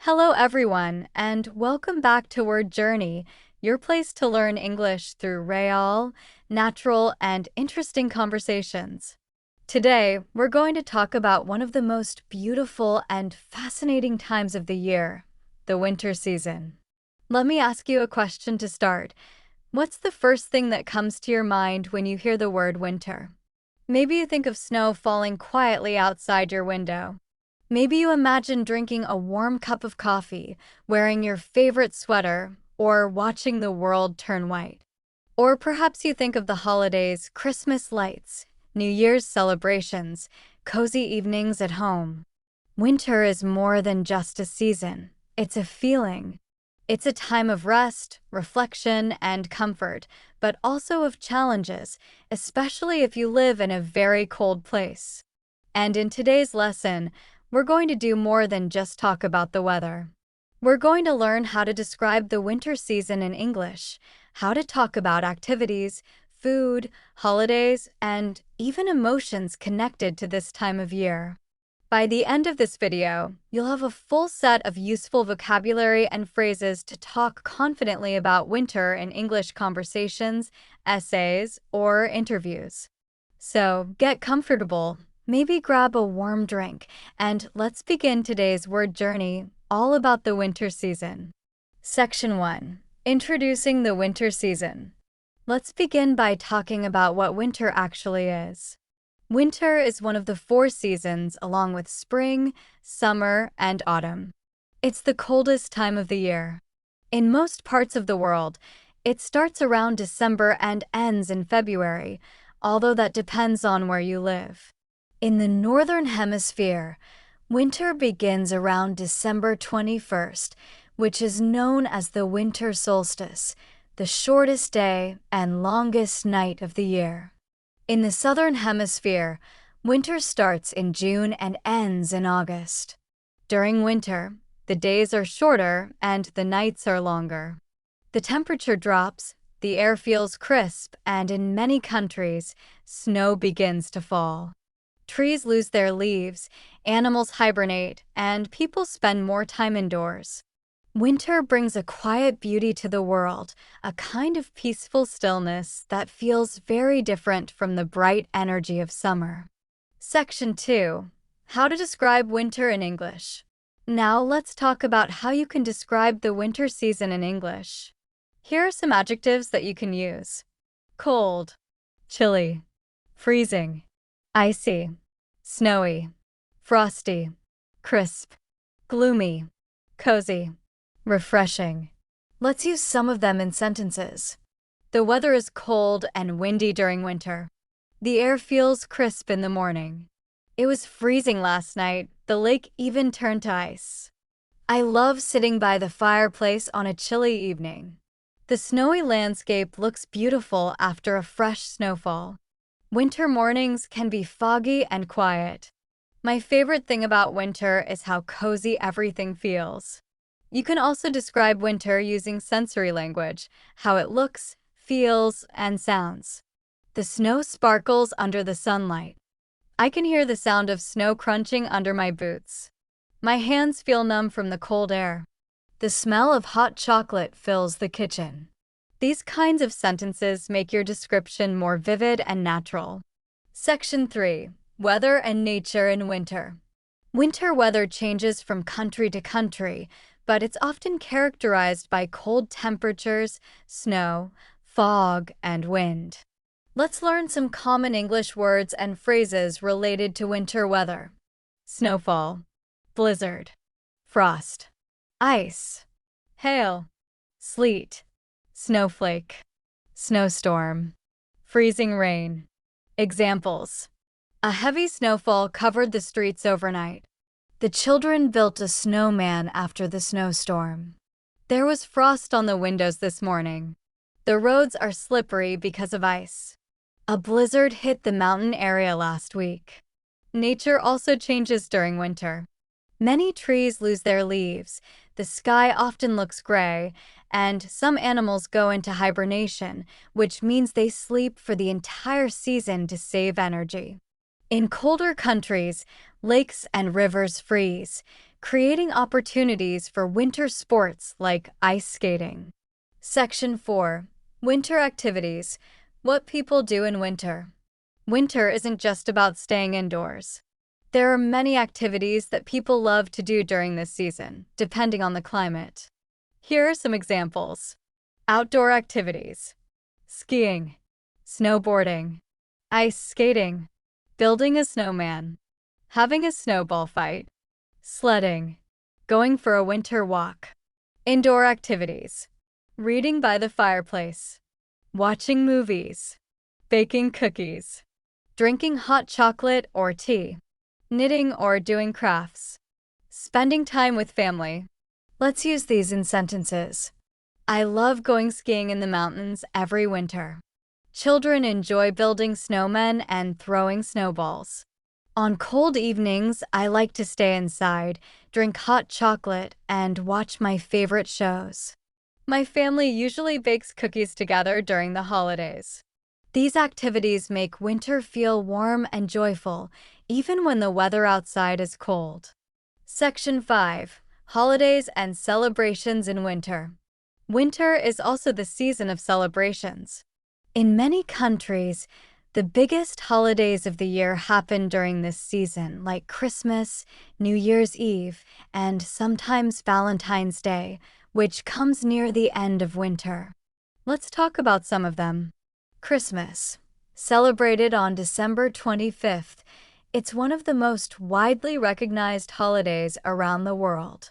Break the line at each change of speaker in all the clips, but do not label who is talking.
Hello, everyone, and welcome back to Word Journey, your place to learn English through real, natural, and interesting conversations. Today, we're going to talk about one of the most beautiful and fascinating times of the year, the winter season. Let me ask you a question to start. What's the first thing that comes to your mind when you hear the word winter? Maybe you think of snow falling quietly outside your window. Maybe you imagine drinking a warm cup of coffee, wearing your favorite sweater, or watching the world turn white. Or perhaps you think of the holidays, Christmas lights, New Year's celebrations, cozy evenings at home. Winter is more than just a season. It's a feeling. It's a time of rest, reflection, and comfort, but also of challenges, especially if you live in a very cold place. And in today's lesson, we're going to do more than just talk about the weather. We're going to learn how to describe the winter season in English, how to talk about activities, food, holidays, and even emotions connected to this time of year. By the end of this video, you'll have a full set of useful vocabulary and phrases to talk confidently about winter in English conversations, essays, or interviews. So get comfortable. Maybe grab a warm drink, and let's begin today's word journey all about the winter season. Section 1. Introducing the winter season. Let's begin by talking about what winter actually is. Winter is one of the four seasons along with spring, summer, and autumn. It's the coldest time of the year. In most parts of the world, it starts around December and ends in February, although that depends on where you live. In the Northern Hemisphere, winter begins around December 21st, which is known as the winter solstice, the shortest day and longest night of the year. In the Southern Hemisphere, winter starts in June and ends in August. During winter, the days are shorter and the nights are longer. The temperature drops, the air feels crisp, and in many countries, snow begins to fall. Trees lose their leaves, animals hibernate, and people spend more time indoors. Winter brings a quiet beauty to the world, a kind of peaceful stillness that feels very different from the bright energy of summer. Section 2. How to describe winter in English. Now let's talk about how you can describe the winter season in English. Here are some adjectives that you can use. Cold, chilly, freezing, icy, snowy, frosty, crisp, gloomy, cozy, refreshing. Let's use some of them in sentences. The weather is cold and windy during winter. The air feels crisp in the morning. It was freezing last night. The lake even turned to ice. I love sitting by the fireplace on a chilly evening. The snowy landscape looks beautiful after a fresh snowfall. Winter mornings can be foggy and quiet. My favorite thing about winter is how cozy everything feels. You can also describe winter using sensory language, how it looks, feels, and sounds. The snow sparkles under the sunlight. I can hear the sound of snow crunching under my boots. My hands feel numb from the cold air. The smell of hot chocolate fills the kitchen. These kinds of sentences make your description more vivid and natural. Section 3. Weather and nature in winter. Winter weather changes from country to country, but it's often characterized by cold temperatures, snow, fog, and wind. Let's learn some common English words and phrases related to winter weather. Snowfall, blizzard, frost, ice, hail, sleet, snowflake, snowstorm, freezing rain. Examples. A heavy snowfall covered the streets overnight. The children built a snowman after the snowstorm. There was frost on the windows this morning. The roads are slippery because of ice. A blizzard hit the mountain area last week. Nature also changes during winter. Many trees lose their leaves, the sky often looks gray, and some animals go into hibernation, which means they sleep for the entire season to save energy. In colder countries, lakes and rivers freeze, creating opportunities for winter sports like ice skating. Section 4. Winter activities. What people do in winter. Winter isn't just about staying indoors. There are many activities that people love to do during this season, depending on the climate. Here are some examples. Outdoor activities. Skiing, snowboarding, ice skating, building a snowman, having a snowball fight, sledding, going for a winter walk. Indoor activities. Reading by the fireplace, watching movies, baking cookies, drinking hot chocolate or tea, knitting or doing crafts, spending time with family. Let's use these in sentences. I love going skiing in the mountains every winter. Children enjoy building snowmen and throwing snowballs. On cold evenings, I like to stay inside, drink hot chocolate, and watch my favorite shows. My family usually bakes cookies together during the holidays. These activities make winter feel warm and joyful, even when the weather outside is cold. Section 5. Holidays and celebrations in winter. Winter is also the season of celebrations. In many countries, the biggest holidays of the year happen during this season, like Christmas, New Year's Eve, and sometimes Valentine's Day, which comes near the end of winter. Let's talk about some of them. Christmas. Celebrated on December 25th, it's one of the most widely recognized holidays around the world.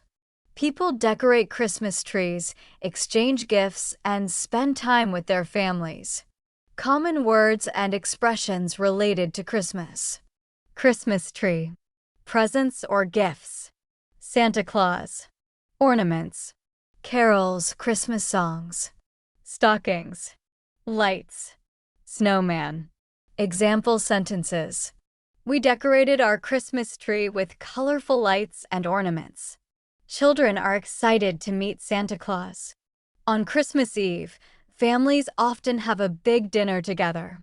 People decorate Christmas trees, exchange gifts, and spend time with their families. Common words and expressions related to Christmas. Christmas tree. Presents or gifts. Santa Claus. Ornaments. Carols, Christmas songs. Stockings. Lights. Snowman. Example sentences. We decorated our Christmas tree with colorful lights and ornaments. Children are excited to meet Santa Claus. On Christmas Eve, families often have a big dinner together.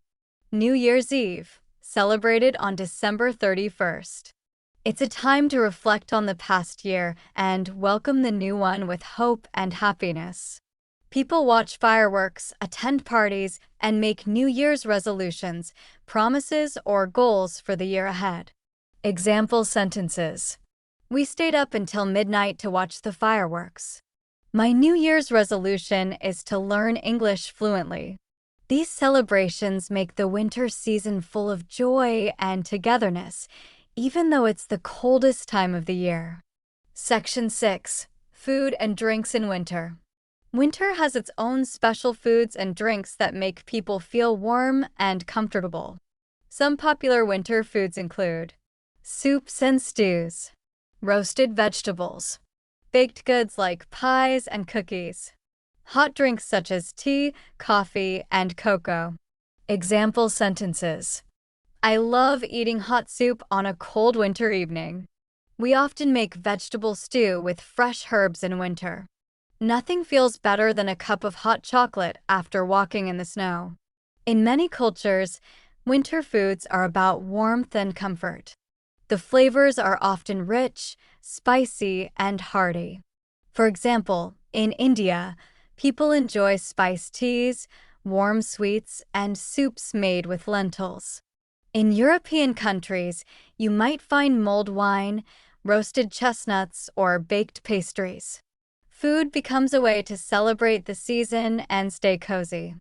New Year's Eve, celebrated on December 31st. It's a time to reflect on the past year and welcome the new one with hope and happiness. People watch fireworks, attend parties, and make New Year's resolutions, promises, or goals for the year ahead. Example sentences. We stayed up until midnight to watch the fireworks. My New Year's resolution is to learn English fluently. These celebrations make the winter season full of joy and togetherness, even though it's the coldest time of the year. Section 6. Food and drinks in winter. Winter has its own special foods and drinks that make people feel warm and comfortable. Some popular winter foods include soups and stews, roasted vegetables, baked goods like pies and cookies, hot drinks such as tea, coffee, and cocoa. Example sentences. I love eating hot soup on a cold winter evening. We often make vegetable stew with fresh herbs in winter. Nothing feels better than a cup of hot chocolate after walking in the snow. In many cultures, winter foods are about warmth and comfort. The flavors are often rich, spicy, and hearty. For example, in India, people enjoy spiced teas, warm sweets, and soups made with lentils. In European countries, you might find mulled wine, roasted chestnuts, or baked pastries. Food becomes a way to celebrate the season and stay cozy.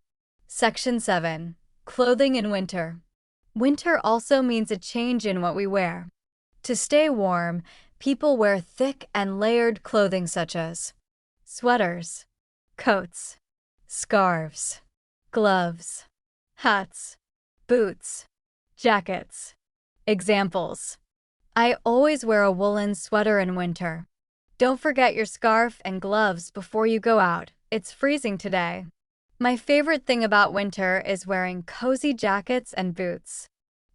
Section 7. Clothing in winter. Winter also means a change in what we wear. To stay warm, people wear thick and layered clothing such as sweaters, coats, scarves, gloves, hats, boots, jackets. Examples. I always wear a woolen sweater in winter. Don't forget your scarf and gloves before you go out. It's freezing today. My favorite thing about winter is wearing cozy jackets and boots.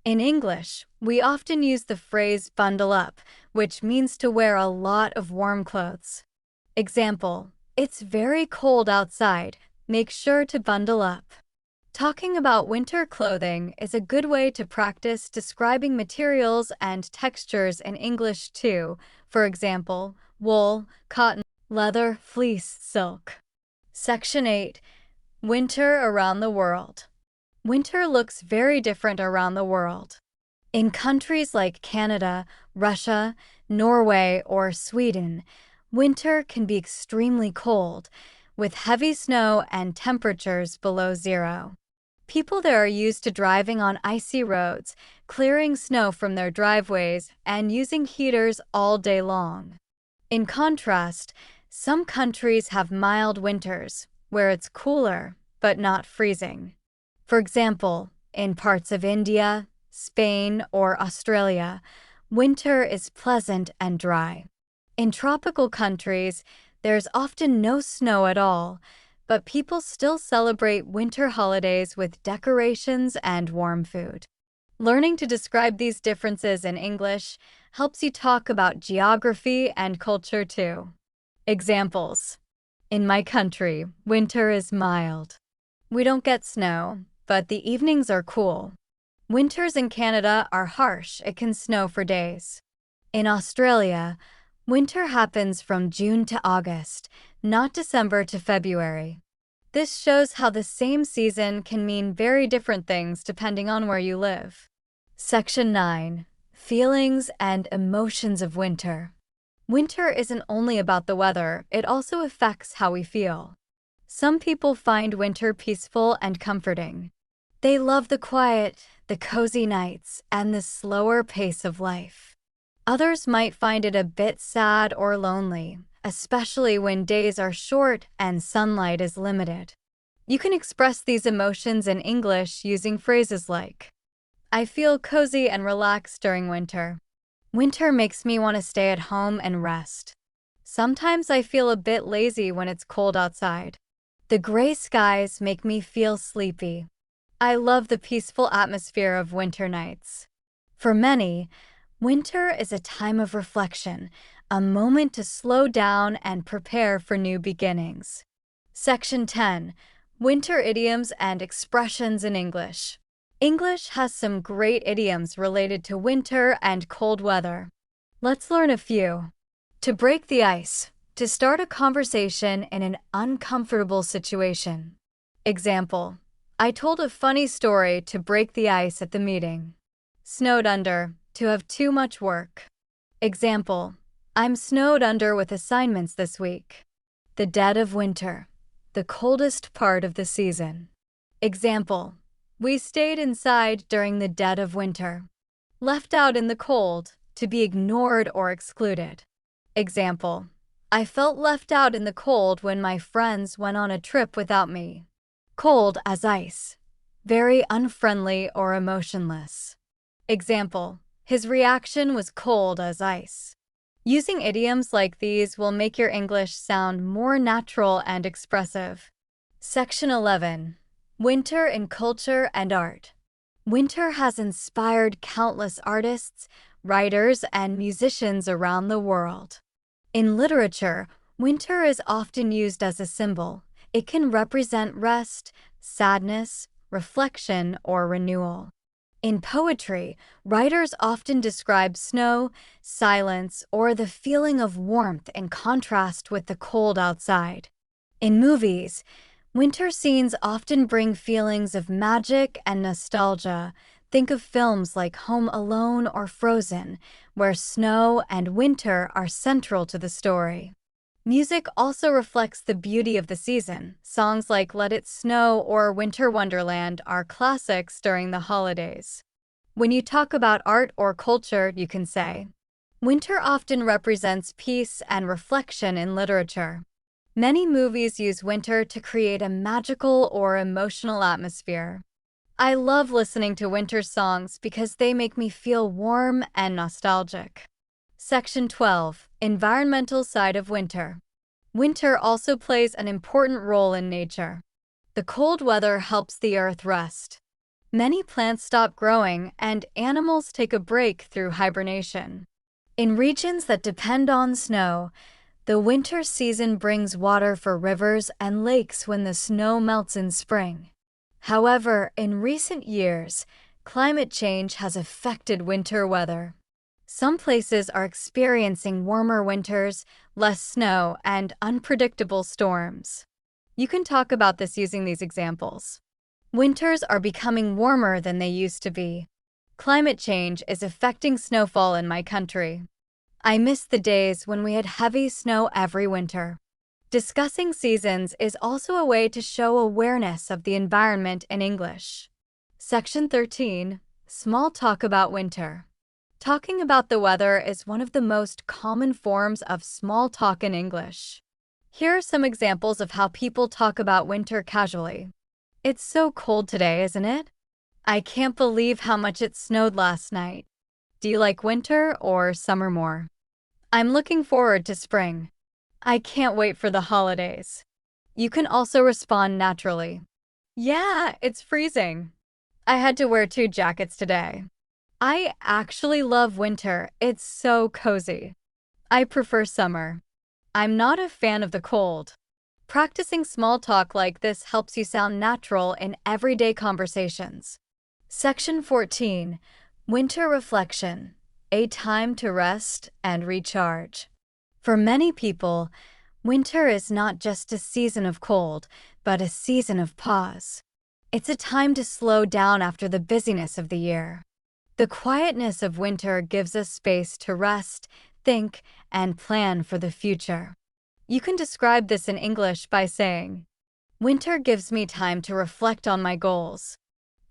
In English, we often use the phrase bundle up, which means to wear a lot of warm clothes. Example. It's very cold outside. Make sure to bundle up. Talking about winter clothing is a good way to practice describing materials and textures in English too. For example, wool, cotton, leather, fleece, silk. Section 8. Winter around the world. Winter looks very different around the world. In countries like Canada, Russia, Norway, or Sweden, winter can be extremely cold, with heavy snow and temperatures below zero. People there are used to driving on icy roads, clearing snow from their driveways, and using heaters all day long. In contrast, some countries have mild winters, where it's cooler, but not freezing. For example, in parts of India, Spain, or Australia, winter is pleasant and dry. In tropical countries, there's often no snow at all, but people still celebrate winter holidays with decorations and warm food. Learning to describe these differences in English helps you talk about geography and culture too. Examples. In my country, winter is mild. We don't get snow, but the evenings are cool. Winters in Canada are harsh. It can snow for days. In Australia, winter happens from June to August, not December to February. This shows how the same season can mean very different things depending on where you live. Section 9. Feelings and emotions of winter. Winter isn't only about the weather, it also affects how we feel. Some people find winter peaceful and comforting. They love the quiet, the cozy nights, and the slower pace of life. Others might find it a bit sad or lonely, especially when days are short and sunlight is limited. You can express these emotions in English using phrases like, I feel cozy and relaxed during winter. Winter makes me want to stay at home and rest. Sometimes I feel a bit lazy when it's cold outside. The gray skies make me feel sleepy. I love the peaceful atmosphere of winter nights. For many, winter is a time of reflection, a moment to slow down and prepare for new beginnings. Section 10. Winter idioms and expressions in English. English has some great idioms related to winter and cold weather. Let's learn a few. To break the ice. To start a conversation in an uncomfortable situation. Example. I told a funny story to break the ice at the meeting. Snowed under. To have too much work. Example. I'm snowed under with assignments this week. The dead of winter. The coldest part of the season. Example. We stayed inside during the dead of winter. Left out in the cold. To be ignored or excluded. Example. I felt left out in the cold when my friends went on a trip without me. Cold as ice. Very unfriendly or emotionless. Example. His reaction was cold as ice. Using idioms like these will make your English sound more natural and expressive. Section 11. Winter in culture and art. Winter has inspired countless artists, writers, and musicians around the world. In literature, winter is often used as a symbol. It can represent rest, sadness, reflection, or renewal. In poetry, writers often describe snow, silence, or the feeling of warmth in contrast with the cold outside. In movies, winter scenes often bring feelings of magic and nostalgia. Think of films like Home Alone or Frozen, where snow and winter are central to the story. Music also reflects the beauty of the season. Songs like Let It Snow or Winter Wonderland are classics during the holidays. When you talk about art or culture, you can say, winter often represents peace and reflection in literature. Many movies use winter to create a magical or emotional atmosphere. I love listening to winter songs because they make me feel warm and nostalgic. Section 12. Environmental side of winter. Winter also plays an important role in nature. The cold weather helps the earth rest. Many plants stop growing and animals take a break through hibernation. In regions that depend on snow, the winter season brings water for rivers and lakes when the snow melts in spring. However, in recent years, climate change has affected winter weather. Some places are experiencing warmer winters, less snow, and unpredictable storms. You can talk about this using these examples. Winters are becoming warmer than they used to be. Climate change is affecting snowfall in my country. I miss the days when we had heavy snow every winter. Discussing seasons is also a way to show awareness of the environment in English. Section 13. Small talk about winter. Talking about the weather is one of the most common forms of small talk in English. Here are some examples of how people talk about winter casually. It's so cold today, isn't it? I can't believe how much it snowed last night. Do you like winter or summer more? I'm looking forward to spring. I can't wait for the holidays. You can also respond naturally. Yeah, it's freezing. I had to wear 2 jackets today. I actually love winter. It's so cozy. I prefer summer. I'm not a fan of the cold. Practicing small talk like this helps you sound natural in everyday conversations. Section 14. Winter reflection. A time to rest and recharge. For many people, winter is not just a season of cold, but a season of pause. It's a time to slow down after the busyness of the year. The quietness of winter gives us space to rest, think, and plan for the future. You can describe this in English by saying, "Winter gives me time to reflect on my goals.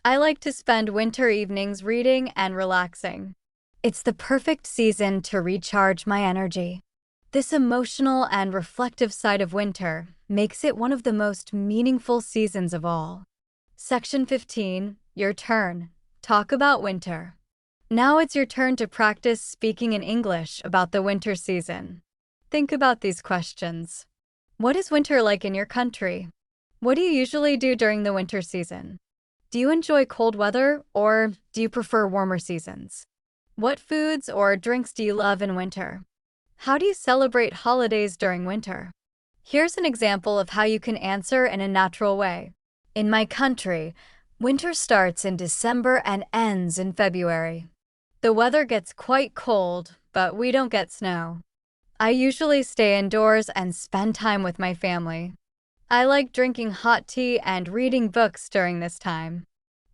I like to spend winter evenings reading and relaxing. It's the perfect season to recharge my energy." This emotional and reflective side of winter makes it one of the most meaningful seasons of all. Section 15. Your turn. Talk about winter. Now it's your turn to practice speaking in English about the winter season. Think about these questions. What is winter like in your country? What do you usually do during the winter season? Do you enjoy cold weather or do you prefer warmer seasons? What foods or drinks do you love in winter? How do you celebrate holidays during winter? Here's an example of how you can answer in a natural way. In my country, winter starts in December and ends in February. The weather gets quite cold, but we don't get snow. I usually stay indoors and spend time with my family. I like drinking hot tea and reading books during this time.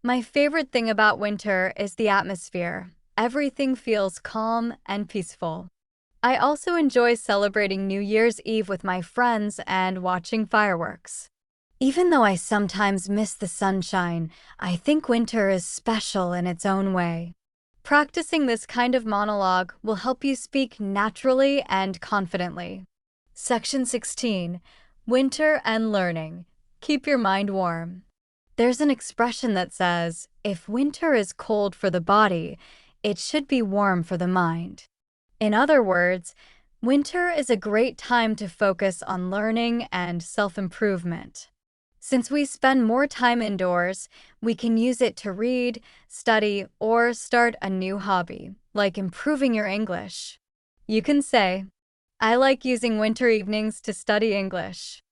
My favorite thing about winter is the atmosphere. Everything feels calm and peaceful. I also enjoy celebrating New Year's Eve with my friends and watching fireworks. Even though I sometimes miss the sunshine, I think winter is special in its own way. Practicing this kind of monologue will help you speak naturally and confidently. Section 16. Winter and learning. Keep your mind warm. There's an expression that says, if winter is cold for the body, it should be warm for the mind. In other words, winter is a great time to focus on learning and self-improvement. Since we spend more time indoors, we can use it to read, study, or start a new hobby, like improving your English. You can say, I like using winter evenings to study English.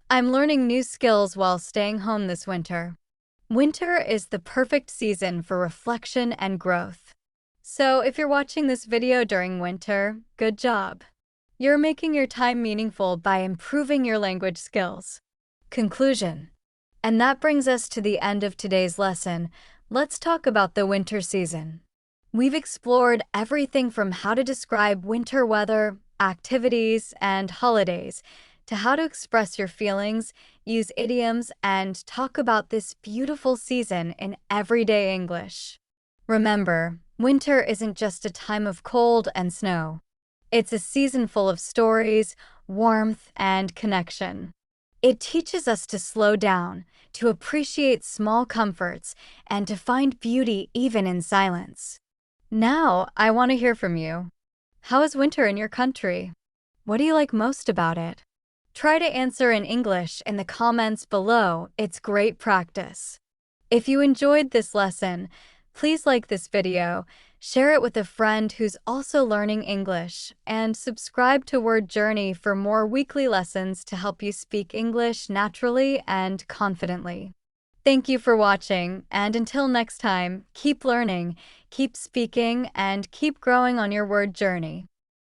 I'm learning new skills while staying home this winter. Winter is the perfect season for reflection and growth. So if you're watching this video during winter, good job. You're making your time meaningful by improving your language skills. Conclusion. And that brings us to the end of today's lesson. Let's talk about the winter season. We've explored everything from how to describe winter weather, activities, and holidays, to how to express your feelings, use idioms, and talk about this beautiful season in everyday English. Remember, winter isn't just a time of cold and snow. It's a season full of stories, warmth, and connection. It teaches us to slow down, to appreciate small comforts, and to find beauty even in silence. Now, I want to hear from you. How is winter in your country? What do you like most about it? Try to answer in English in the comments below. It's great practice. If you enjoyed this lesson, please like this video, share it with a friend who's also learning English, and subscribe to Word Journey for more weekly lessons to help you speak English naturally and confidently. Thank you for watching, and until next time, keep learning, keep speaking, and keep growing on your word journey.